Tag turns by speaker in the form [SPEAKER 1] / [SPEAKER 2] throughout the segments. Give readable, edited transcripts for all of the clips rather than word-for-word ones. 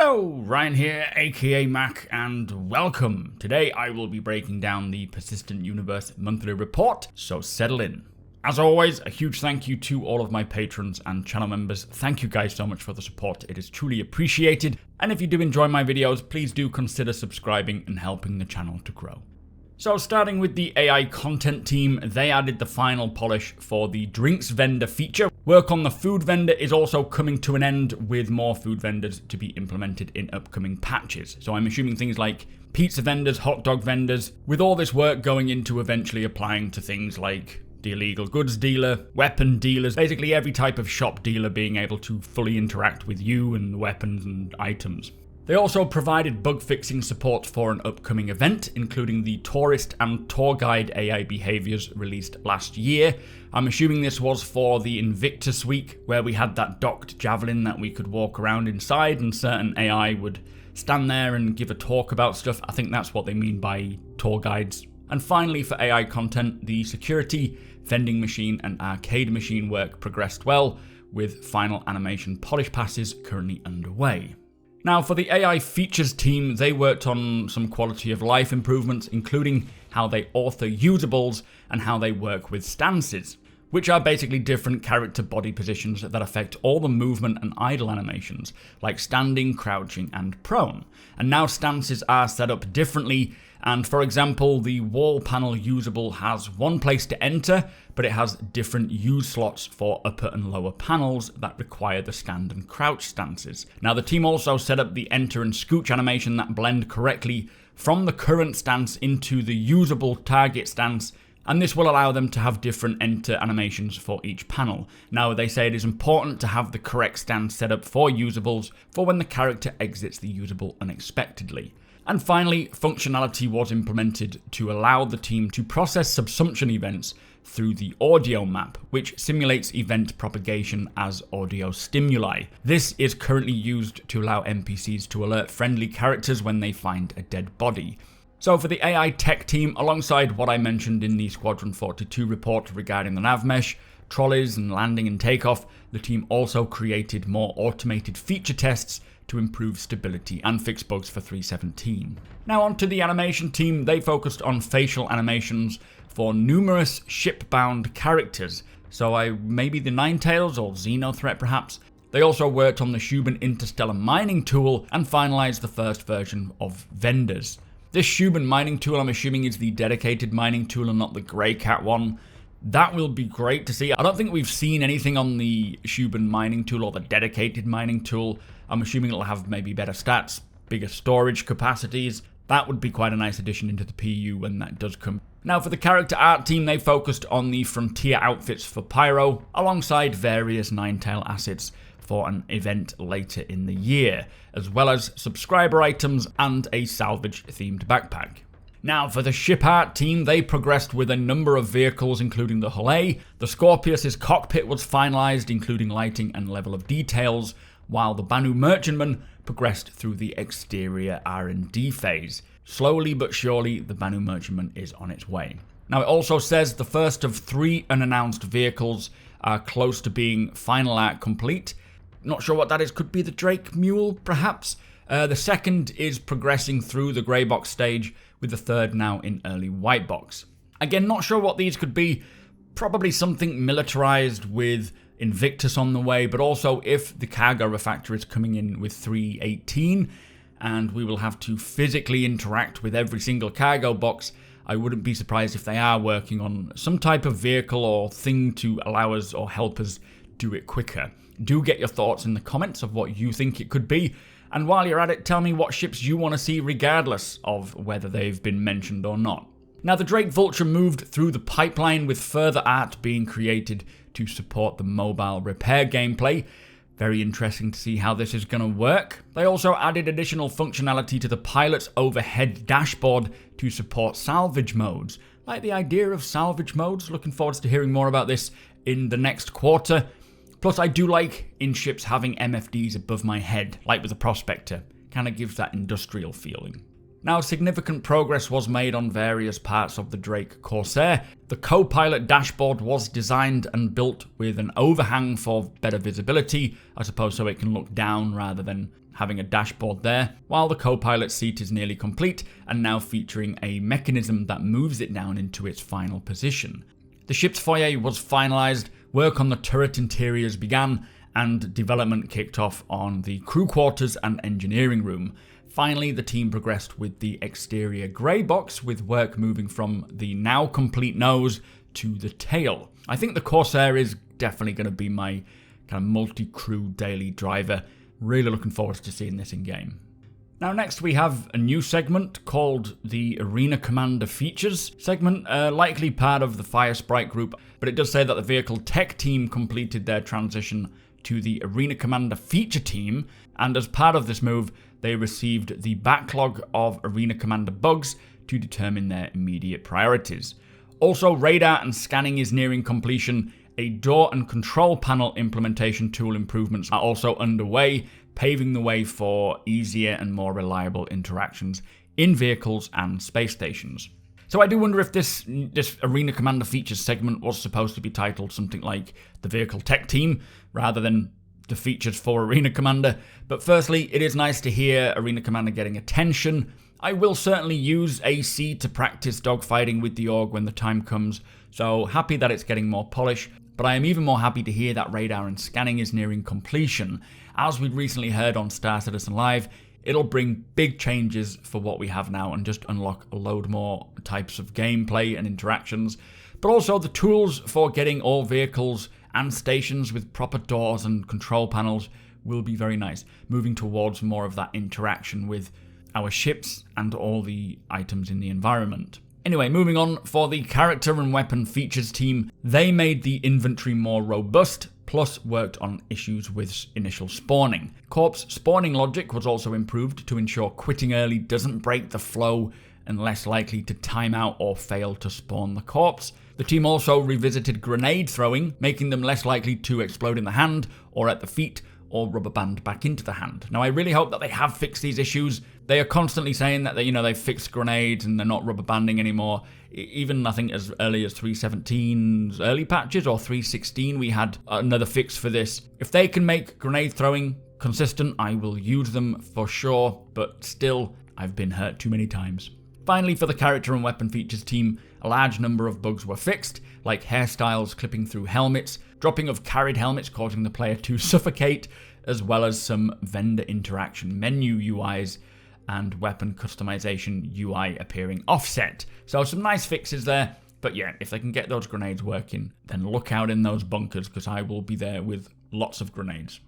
[SPEAKER 1] Hello, Ryan here, aka Mac, and welcome. Today I will be breaking down the Persistent Universe monthly report, so settle in. As always, a huge thank you to all of my patrons and channel members. Thank you guys so much for the support, it is truly appreciated. And if you do enjoy my videos, please do consider subscribing and helping the channel to grow. So starting with the AI content team, they added the final polish for the drinks vendor feature. Work on the food vendor is also coming to an end, with more food vendors to be implemented in upcoming patches. So I'm assuming things like pizza vendors, hot dog vendors, with all this work going into eventually applying to things like the illegal goods dealer, weapon dealers, basically every type of shop dealer being able to fully interact with you and the weapons and items. They also provided bug fixing support for an upcoming event, including the tourist and tour guide AI behaviors released last year. I'm assuming this was for the Invictus week, where we had that docked javelin that we could walk around inside and certain AI would stand there and give a talk about stuff. I think that's what they mean by tour guides. And finally, for AI content, the security, vending machine and arcade machine work progressed well, with final animation polish passes currently underway. Now, for the AI features team, they worked on some quality of life improvements, including how they author usables and how they work with stances, which are basically different character body positions that affect all the movement and idle animations, like standing, crouching, and prone. And now stances are set up differently, and for example, the wall panel usable has one place to enter, but it has different use slots for upper and lower panels that require the stand and crouch stances. Now, the team also set up the enter and scooch animation that blend correctly from the current stance into the usable target stance, and this will allow them to have different enter animations for each panel. Now, they say it is important to have the correct stance set up for usables for when the character exits the usable unexpectedly. And finally, functionality was implemented to allow the team to process subsumption events through the audio map, which simulates event propagation as audio stimuli. This is currently used to allow NPCs to alert friendly characters when they find a dead body. So for the AI tech team, alongside what I mentioned in the Squadron 42 report regarding the nav mesh, trolleys and landing and takeoff, the team also created more automated feature tests to improve stability and fix bugs for 3.17. Now onto the animation team, they focused on facial animations for numerous ship-bound characters, so maybe the Ninetales or Xenothreat perhaps. They also worked on the Shubin Interstellar mining tool and finalized the first version of vendors. This Shubin mining tool, I'm assuming, is the dedicated mining tool and not the Grey Cat one. That will be great to see. I don't think we've seen anything on the Shubin mining tool or the dedicated mining tool. I'm assuming it'll have maybe better stats, bigger storage capacities. That would be quite a nice addition into the PU when that does come. Now for the character art team, they focused on the Frontier outfits for Pyro, alongside various Ninetale assets for an event later in the year, as well as subscriber items and a salvage-themed backpack. Now for the ship art team, they progressed with a number of vehicles, including the hull A. The Scorpius' cockpit was finalized, including lighting and level of details, while the Banu Merchantman progressed through the exterior R&D phase. Slowly but surely, the Banu Merchantman is on its way. Now it also says the first of 3 unannounced vehicles are close to being final art complete. Not sure what that is, could be the Drake Mule perhaps? The second is progressing through the grey box stage, with the third now in early white box. Again, not sure what these could be, probably something militarized with Invictus on the way, but also if the cargo refactor is coming in with 3.18 and we will have to physically interact with every single cargo box, I wouldn't be surprised if they are working on some type of vehicle or thing to allow us or help us do it quicker. Do get your thoughts in the comments of what you think it could be, and while you're at it, tell me what ships you want to see regardless of whether they've been mentioned or not. Now the Drake Vulture moved through the pipeline, with further art being created to support the mobile repair gameplay. Very interesting to see how this is going to work. They also added additional functionality to the pilot's overhead dashboard to support salvage modes. Like the idea of salvage modes, looking forward to hearing more about this in the next quarter. Plus I do like in ships having MFDs above my head, like with the Prospector. Kind of gives that industrial feeling. Now, significant progress was made on various parts of the Drake Corsair. The co-pilot dashboard was designed and built with an overhang for better visibility, I suppose, so it can look down rather than having a dashboard there, while the co-pilot seat is nearly complete and now featuring a mechanism that moves it down into its final position. The ship's foyer was finalized, work on the turret interiors began, and development kicked off on the crew quarters and engineering room. Finally, the team progressed with the exterior grey box, with work moving from the now complete nose to the tail. I think the Corsair is definitely going to be my kind of multi-crew daily driver. Really looking forward to seeing this in game. Now next we have a new segment called the Arena Commander Features segment, likely part of the Fire Sprite group, but it does say that the vehicle tech team completed their transition to the Arena Commander feature team, and as part of this move, they received the backlog of Arena Commander bugs to determine their immediate priorities. Also, radar and scanning is nearing completion. A door and control panel implementation tool improvements are also underway, paving the way for easier and more reliable interactions in vehicles and space stations. So I do wonder if this Arena Commander Features segment was supposed to be titled something like the Vehicle Tech Team, rather than the features for Arena Commander. But firstly, it is nice to hear Arena Commander getting attention. I will certainly use AC to practice dogfighting with the Org when the time comes, so happy that it's getting more polish. But I am even more happy to hear that radar and scanning is nearing completion. As we recently heard on Star Citizen Live, it'll bring big changes for what we have now and just unlock a load more types of gameplay and interactions. But also the tools for getting all vehicles and stations with proper doors and control panels will be very nice, moving towards more of that interaction with our ships and all the items in the environment. Anyway, moving on, for the character and weapon features team, they made the inventory more robust, plus worked on issues with initial spawning. Corpse spawning logic was also improved to ensure quitting early doesn't break the flow and less likely to time out or fail to spawn the corpse. The team also revisited grenade throwing, making them less likely to explode in the hand or at the feet, or rubber band back into the hand. Now I really hope that they have fixed these issues. They are constantly saying that they've fixed grenades and they're not rubber banding anymore. Even I think as early as 3.17's early patches or 3.16 we had another fix for this. If they can make grenade throwing consistent, I will use them for sure, but still I've been hurt too many times. Finally, for the character and weapon features team, a large number of bugs were fixed, like hairstyles clipping through helmets, dropping of carried helmets causing the player to suffocate, as well as some vendor interaction menu UIs and weapon customization UI appearing offset. So some nice fixes there, but yeah, if they can get those grenades working, then look out in those bunkers because I will be there with lots of grenades.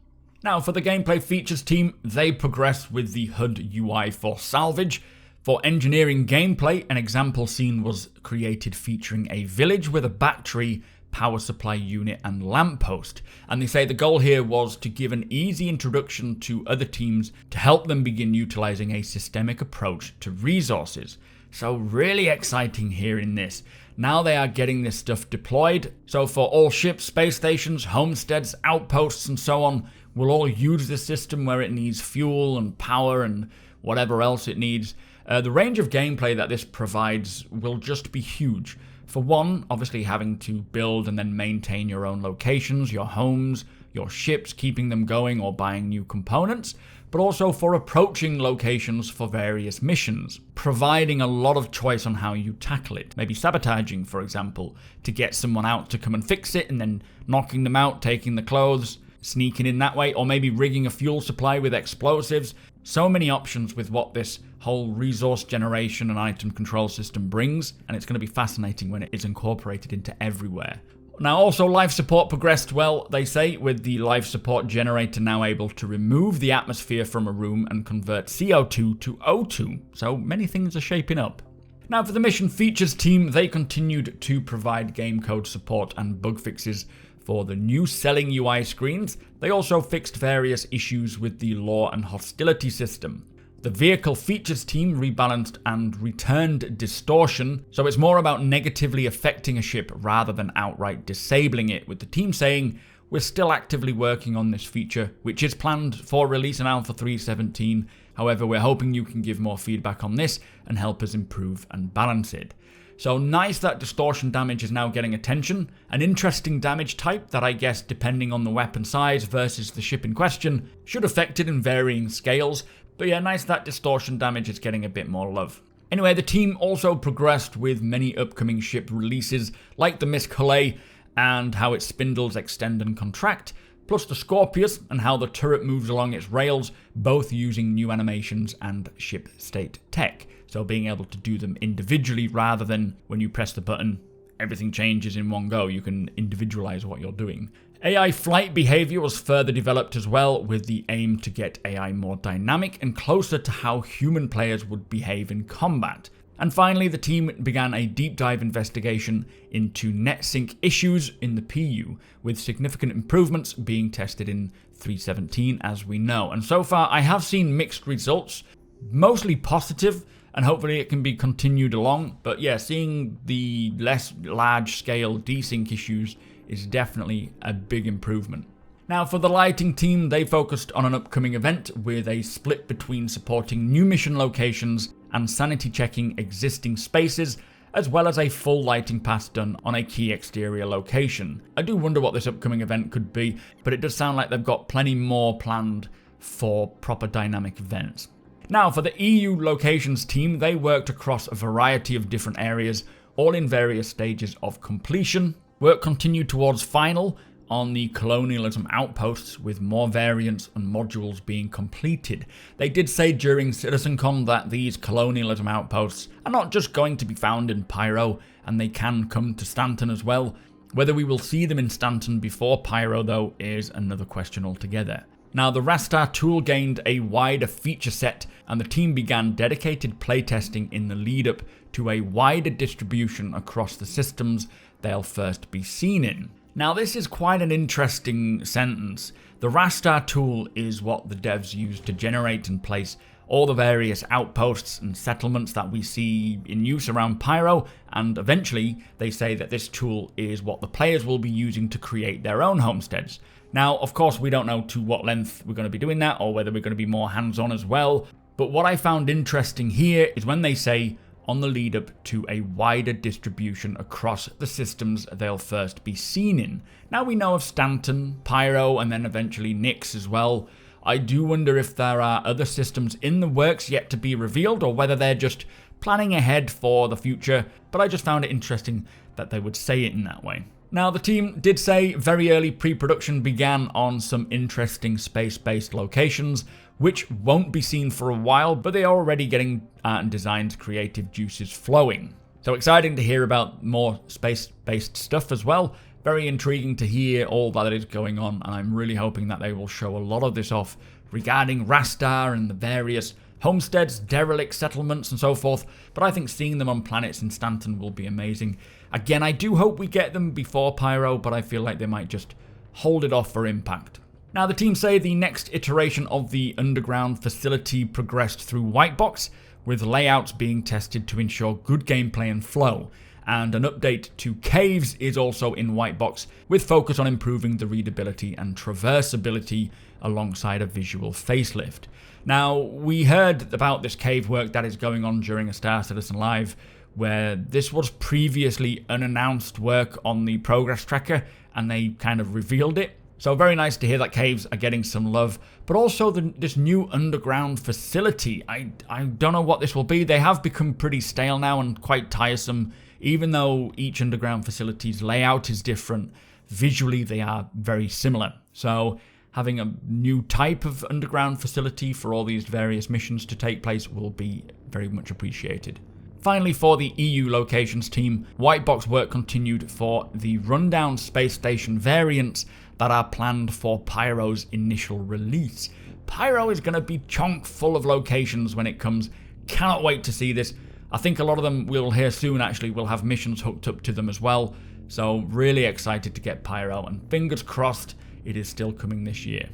[SPEAKER 1] Now for the gameplay features team, they progressed with the HUD UI for salvage. For engineering gameplay, an example scene was created featuring a village with a battery, power supply unit and lamppost, and they say the goal here was to give an easy introduction to other teams to help them begin utilizing a systemic approach to resources. So really exciting hearing this. Now they are getting this stuff deployed, so for all ships, space stations, homesteads, outposts and so on, we'll all use this system where it needs fuel and power and whatever else it needs. The range of gameplay that this provides will just be huge. For one, obviously having to build and then maintain your own locations, your homes, your ships, keeping them going or buying new components, but also for approaching locations for various missions, providing a lot of choice on how you tackle it. Maybe sabotaging, for example, to get someone out to come and fix it and then knocking them out, taking the clothes, sneaking in that way, or maybe rigging a fuel supply with explosives. So many options with what this whole resource generation and item control system brings, and it's going to be fascinating when it is incorporated into everywhere. Now also life support progressed well, they say, with the life support generator now able to remove the atmosphere from a room and convert CO2 to O2, so many things are shaping up. Now for the mission features team, they continued to provide game code support and bug fixes for the new selling UI screens. They also fixed various issues with the law and hostility system. The vehicle features team rebalanced and returned distortion, so it's more about negatively affecting a ship rather than outright disabling it, with the team saying, we're still actively working on this feature, which is planned for release in Alpha 3.17. However, we're hoping you can give more feedback on this and help us improve and balance it. So nice that distortion damage is now getting attention. An interesting damage type that I guess, depending on the weapon size versus the ship in question, should affect it in varying scales. But yeah, nice that distortion damage is getting a bit more love. Anyway, the team also progressed with many upcoming ship releases, like the Miss Calais and how its spindles extend and contract, plus the Scorpius and how the turret moves along its rails, both using new animations and ship state tech. So being able to do them individually rather than when you press the button, everything changes in one go. You can individualize what you're doing. AI flight behavior was further developed as well, with the aim to get AI more dynamic and closer to how human players would behave in combat. And finally, the team began a deep dive investigation into NetSync issues in the PU, with significant improvements being tested in 3.17 as we know. And so far, I have seen mixed results, mostly positive, and hopefully it can be continued along. But yeah, seeing the less large-scale desync issues is definitely a big improvement. Now for the lighting team, they focused on an upcoming event with a split between supporting new mission locations and sanity checking existing spaces, as well as a full lighting pass done on a key exterior location. I do wonder what this upcoming event could be, but it does sound like they've got plenty more planned for proper dynamic events. Now for the EU locations team, they worked across a variety of different areas, all in various stages of completion. Work continued towards final on the colonialism outposts, with more variants and modules being completed. They did say during CitizenCon that these colonialism outposts are not just going to be found in Pyro, and they can come to Stanton as well. Whether we will see them in Stanton before Pyro though is another question altogether. Now the Rastar tool gained a wider feature set, and the team began dedicated playtesting in the lead up to a wider distribution across the systems they'll first be seen in. Now this is quite an interesting sentence. The Rastar tool is what the devs use to generate and place all the various outposts and settlements that we see in use around Pyro, and eventually they say that this tool is what the players will be using to create their own homesteads. Now of course we don't know to what length we're going to be doing that, or whether we're going to be more hands-on as well, but what I found interesting here is when they say on the lead up to a wider distribution across the systems they'll first be seen in. Now we know of Stanton, Pyro, and then eventually Nyx as well. I do wonder if there are other systems in the works yet to be revealed, or whether they're just planning ahead for the future, but I just found it interesting that they would say it in that way. Now the team did say very early pre-production began on some interesting space-based locations, which won't be seen for a while, but they are already getting art and design's creative juices flowing. So exciting to hear about more space-based stuff as well. Very intriguing to hear all that is going on, and I'm really hoping that they will show a lot of this off regarding Rastar and the various homesteads, derelict settlements and so forth, but I think seeing them on planets in Stanton will be amazing. Again, I do hope we get them before Pyro, but I feel like they might just hold it off for impact. Now the team say the next iteration of the underground facility progressed through Whitebox, with layouts being tested to ensure good gameplay and flow, and an update to caves is also in Whitebox, with focus on improving the readability and traversability alongside a visual facelift. Now we heard about this cave work that is going on during a Star Citizen Live, where this was previously unannounced work on the progress tracker, and they kind of revealed it. So very nice to hear that caves are getting some love, but also this new underground facility. I don't know what this will be. They have become pretty stale now and quite tiresome. Even though each underground facility's layout is different, visually they are very similar. So having a new type of underground facility for all these various missions to take place will be very much appreciated. Finally, for the EU locations team, Whitebox work continued for the rundown space station variants that are planned for Pyro's initial release. Pyro is going to be chock full of locations when it comes. Cannot wait to see this. I think a lot of them we'll hear soon actually will have missions hooked up to them as well. So really excited to get Pyro, and fingers crossed it is still coming this year.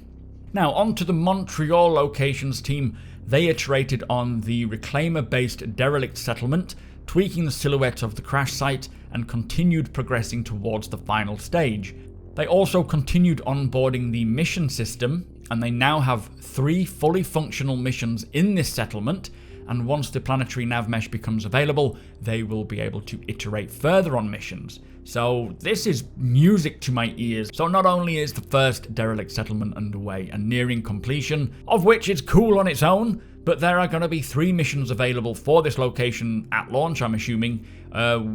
[SPEAKER 1] Now on to the Montreal Locations team. They iterated on the reclaimer-based derelict settlement, tweaking the silhouette of the crash site, and continued progressing towards the final stage. They also continued onboarding the mission system, and they now have 3 fully functional missions in this settlement, and once the planetary nav mesh becomes available, they will be able to iterate further on missions. So this is music to my ears. So not only is the first derelict settlement underway and nearing completion, of which is cool on its own, but there are going to be 3 missions available for this location at launch, I'm assuming,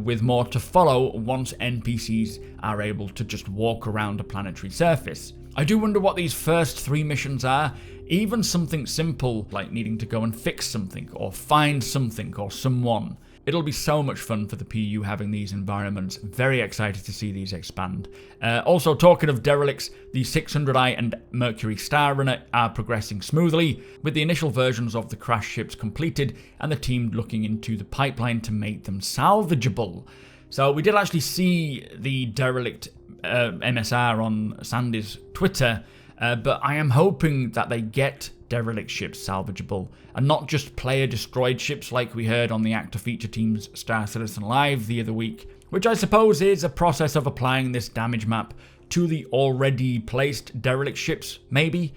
[SPEAKER 1] with more to follow once NPCs are able to just walk around a planetary surface. I do wonder what these first 3 missions are. Even something simple like needing to go and fix something or find something or someone. It'll be so much fun for the PU having these environments. Very excited to see these expand. Also, talking of derelicts, the 600i and Mercury Star Runner are progressing smoothly, with the initial versions of the crash ships completed and the team looking into the pipeline to make them salvageable. So we did actually see the derelict MSR on Sandy's Twitter, but I am hoping that they get derelict ships salvageable and not just player destroyed ships like we heard on the actor feature team's Star Citizen Live the other week, which I suppose is a process of applying this damage map to the already placed derelict ships. Maybe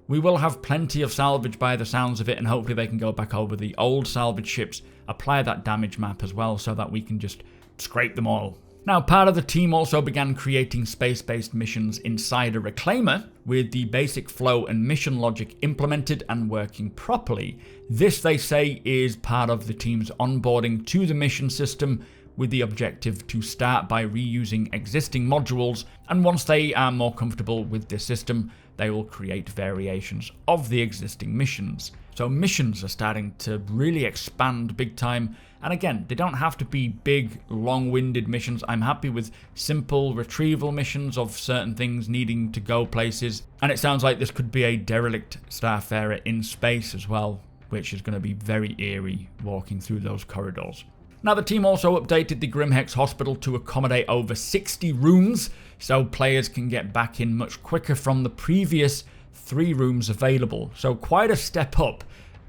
[SPEAKER 1] we will have plenty of salvage by the sounds of it, and hopefully they can go back over the old salvage ships, apply that damage map as well so that we can just scrape them all. Now, part of the team also began creating space-based missions inside a reclaimer, with the basic flow and mission logic implemented and working properly. This, they say, is part of the team's onboarding to the mission system, with the objective to start by reusing existing modules, and once they are more comfortable with this system, they will create variations of the existing missions. So missions are starting to really expand big time. And again, they don't have to be big, long-winded missions. I'm happy with simple retrieval missions of certain things needing to go places. And it sounds like this could be a derelict starfarer in space as well, which is going to be very eerie walking through those corridors. Now, the team also updated the Grimhex Hospital to accommodate over 60 rooms, so players can get back in much quicker from the previous 3 rooms available. So quite a step up.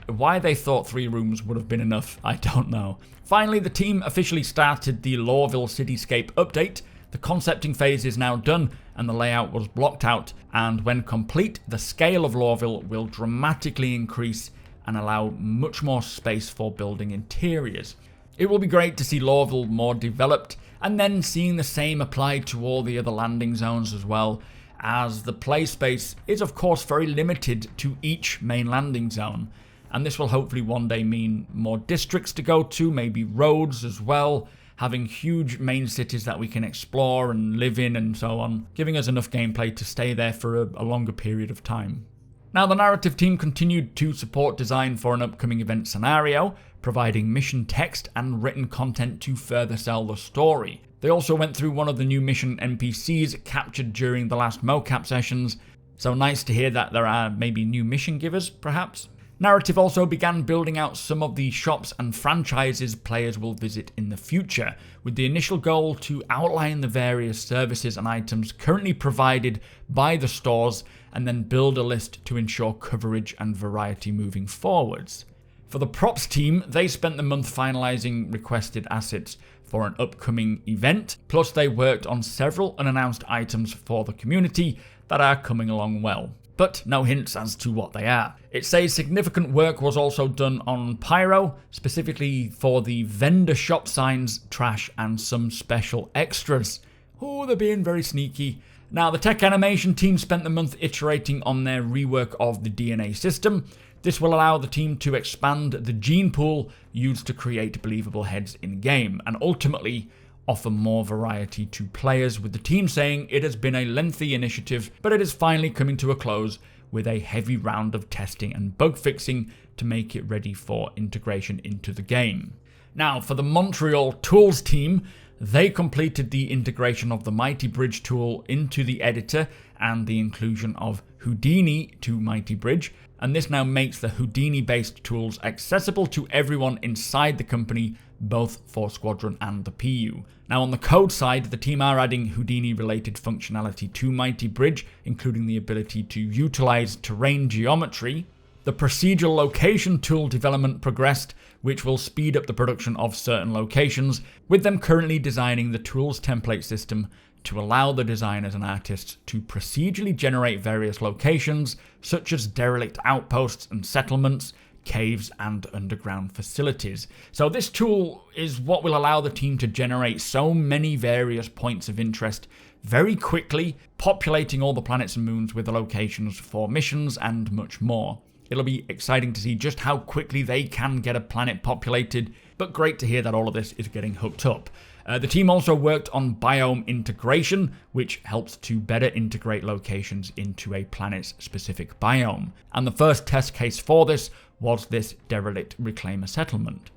[SPEAKER 1] Why they thought 3 rooms would have been enough, I don't know. Finally, the team officially started the Lawville Cityscape update. The concepting phase is now done and the layout was blocked out, and when complete, the scale of Lawville will dramatically increase and allow much more space for building interiors. It will be great to see Lawville more developed, and then seeing the same applied to all the other landing zones as well, as the play space is of course very limited to each main landing zone. And this will hopefully one day mean more districts to go to, maybe roads as well, having huge main cities that we can explore and live in and so on, giving us enough gameplay to stay there for a longer period of time. Now, the narrative team continued to support design for an upcoming event scenario, providing mission text and written content to further sell the story. They also went through one of the new mission NPCs captured during the last mocap sessions, so nice to hear that there are maybe new mission givers, perhaps. Narrative also began building out some of the shops and franchises players will visit in the future, with the initial goal to outline the various services and items currently provided by the stores, and then build a list to ensure coverage and variety moving forwards. For the props team, they spent the month finalizing requested assets for an upcoming event, plus they worked on several unannounced items for the community that are coming along well, but no hints as to what they are. It says significant work was also done on Pyro, specifically for the vendor shop signs, trash, and some special extras. Oh, they're being very sneaky. Now, the tech animation team spent the month iterating on their rework of the DNA system. This will allow the team to expand the gene pool used to create believable heads in-game, and ultimately offer more variety to players, with the team saying it has been a lengthy initiative, but it is finally coming to a close with a heavy round of testing and bug fixing to make it ready for integration into the game. Now, for the Montreal Tools team, they completed the integration of the Mighty Bridge tool into the editor and the inclusion of Houdini to Mighty Bridge, and this now makes the Houdini-based tools accessible to everyone inside the company, both for Squadron and the PU. Now, on the code side, the team are adding Houdini-related functionality to Mighty Bridge, including the ability to utilize terrain geometry. The procedural location tool development progressed, which will speed up the production of certain locations, with them currently designing the tools template system to allow the designers and artists to procedurally generate various locations, such as derelict outposts and settlements, caves and underground facilities. So this tool is what will allow the team to generate so many various points of interest very quickly, populating all the planets and moons with the locations for missions and much more. It'll be exciting to see just how quickly they can get a planet populated, but great to hear that all of this is getting hooked up. The team also worked on biome integration, which helps to better integrate locations into a planet's specific biome. And the first test case for this was this derelict reclaimer settlement.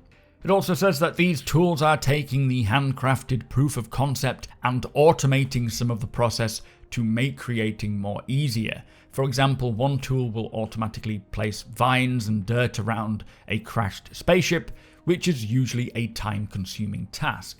[SPEAKER 1] It also says that these tools are taking the handcrafted proof of concept and automating some of the process to make creating more easier. For example, one tool will automatically place vines and dirt around a crashed spaceship, which is usually a time-consuming task.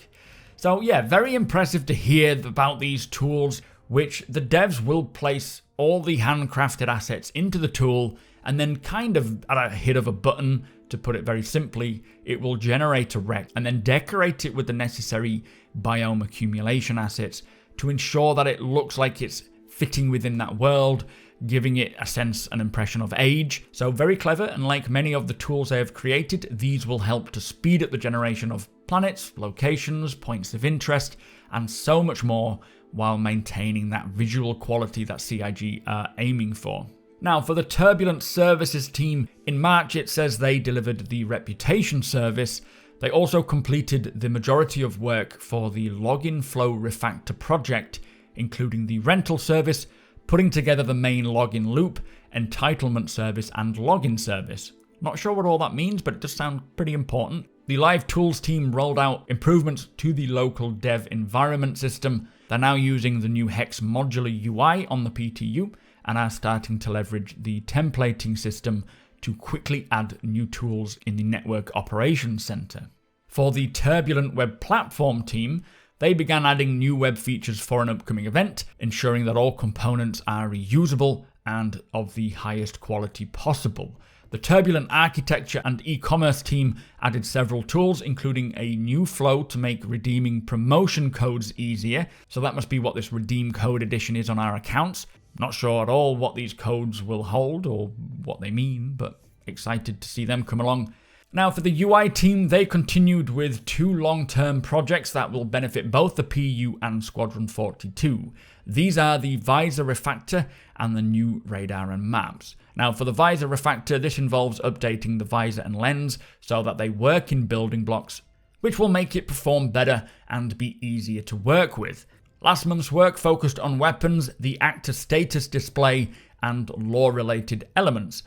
[SPEAKER 1] So yeah, very impressive to hear about these tools, which the devs will place all the handcrafted assets into the tool, and then kind of at a hit of a button, to put it very simply, it will generate a wreck and then decorate it with the necessary biome accumulation assets to ensure that it looks like it's fitting within that world, giving it a sense and impression of age. So very clever, and like many of the tools they have created, these will help to speed up the generation of planets, locations, points of interest, and so much more, while maintaining that visual quality that CIG are aiming for. Now, for the Turbulent Services team, in March it says they delivered the Reputation service. They also completed the majority of work for the Login Flow Refactor project, including the rental service, putting together the main login loop, entitlement service, and login service. Not sure what all that means, but it does sound pretty important. The Live Tools team rolled out improvements to the local dev environment system. They're now using the new Hex modular UI on the PTU, and are starting to leverage the templating system to quickly add new tools in the Network Operations Center. For the Turbulent Web Platform team, they began adding new web features for an upcoming event, ensuring that all components are reusable and of the highest quality possible. The Turbulent Architecture and e-commerce team added several tools, including a new flow to make redeeming promotion codes easier. So that must be what this redeem code edition is on our accounts. Not sure at all what these codes will hold or what they mean, but excited to see them come along. Now for the UI team, they continued with two long-term projects that will benefit both the PU and Squadron 42. These are the Visor Refactor and the new radar and maps. Now for the Visor Refactor, this involves updating the visor and lens so that they work in building blocks, which will make it perform better and be easier to work with. Last month's work focused on weapons, the actor status display, and lore-related elements.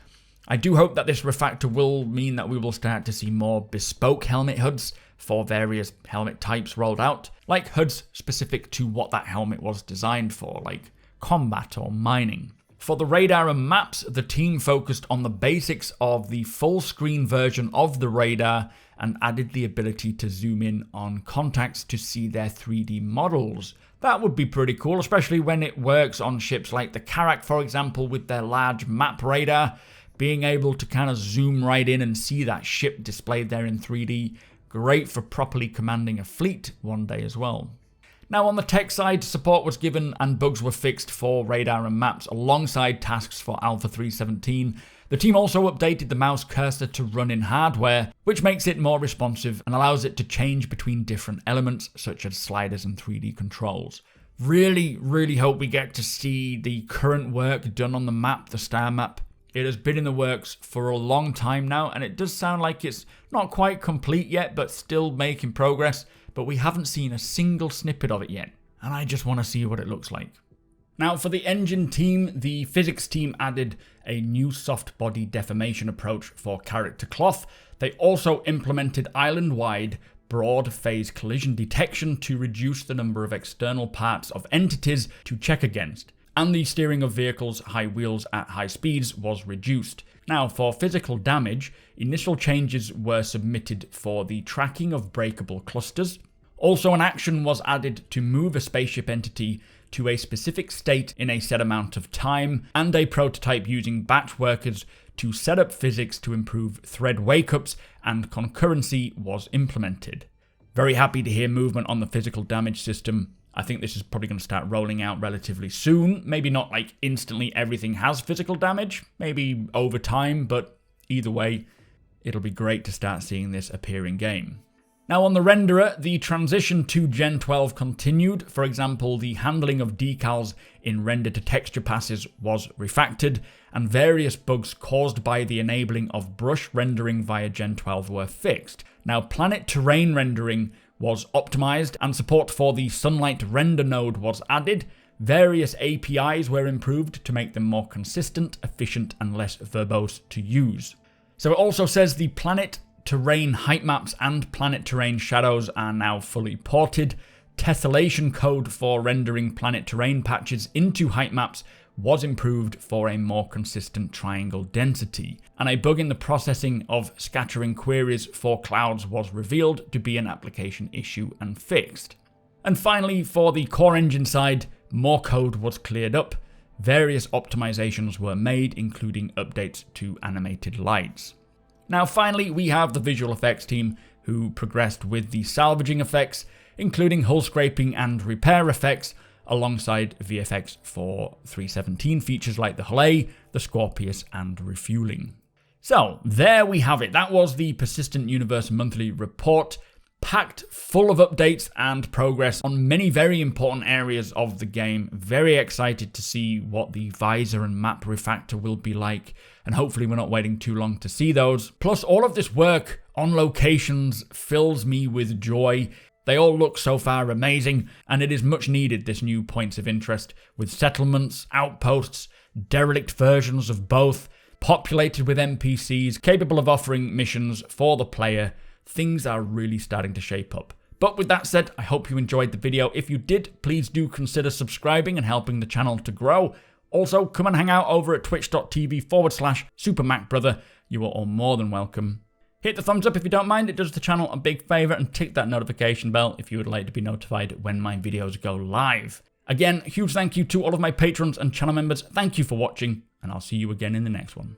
[SPEAKER 1] I do hope that this refactor will mean that we will start to see more bespoke helmet hoods for various helmet types rolled out, like hoods specific to what that helmet was designed for, like combat or mining. For the radar and maps, the team focused on the basics of the full-screen version of the radar and added the ability to zoom in on contacts to see their 3D models. That would be pretty cool, especially when it works on ships like the Karak, for example, with their large map radar. Being able to kind of zoom right in and see that ship displayed there in 3D. Great for properly commanding a fleet one day as well. Now on the tech side, support was given and bugs were fixed for radar and maps alongside tasks for Alpha 317. The team also updated the mouse cursor to run in hardware, which makes it more responsive and allows it to change between different elements such as sliders and 3D controls. Really hope we get to see the current work done on the map, the star map. It has been in the works for a long time now, and it does sound like it's not quite complete yet, but still making progress, but we haven't seen a single snippet of it yet, and I just want to see what it looks like. Now for the engine team, the physics team added a new soft body deformation approach for character cloth. They also implemented island-wide broad phase collision detection to reduce the number of external parts of entities to check against. And the steering of vehicles' high wheels at high speeds was reduced. Now, for physical damage, initial changes were submitted for the tracking of breakable clusters. Also, an action was added to move a spaceship entity to a specific state in a set amount of time, and a prototype using batch workers to set up physics to improve thread wake-ups and concurrency was implemented. Very happy to hear movement on the physical damage system. I think this is probably going to start rolling out relatively soon. Maybe not like instantly everything has physical damage, maybe over time, but either way, it'll be great to start seeing this appear in game. Now on the renderer, the transition to Gen 12 continued. For example, the handling of decals in render to texture passes was refactored, and various bugs caused by the enabling of brush rendering via Gen 12 were fixed. Now planet terrain rendering was optimized, and support for the sunlight render node was added. Various APIs were improved to make them more consistent, efficient, and less verbose to use. So it also says the planet terrain height maps and planet terrain shadows are now fully ported. Tessellation code for rendering planet terrain patches into height maps was improved for a more consistent triangle density, and a bug in the processing of scattering queries for clouds was revealed to be an application issue and fixed. And finally, for the core engine side, more code was cleared up. Various optimizations were made, including updates to animated lights. Now finally, we have the visual effects team who progressed with the salvaging effects, including hull scraping and repair effects, alongside VFX for 317 features like the Hull A, the Scorpius, and refueling. So there we have it. That was the Persistent Universe Monthly Report, packed full of updates and progress on many very important areas of the game. Very excited to see what the visor and map refactor will be like, and hopefully we're not waiting too long to see those. Plus, all of this work on locations fills me with joy. They all look so far amazing, and it is much needed, this new points of interest, with settlements, outposts, derelict versions of both, populated with NPCs, capable of offering missions for the player. Things are really starting to shape up. But with that said, I hope you enjoyed the video. If you did, please do consider subscribing and helping the channel to grow. Also, come and hang out over at twitch.tv/supermacbrother. You are all more than welcome. Hit the thumbs up if you don't mind, it does the channel a big favour, and tick that notification bell if you would like to be notified when my videos go live. Again, huge thank you to all of my patrons and channel members. Thank you for watching, and I'll see you again in the next one.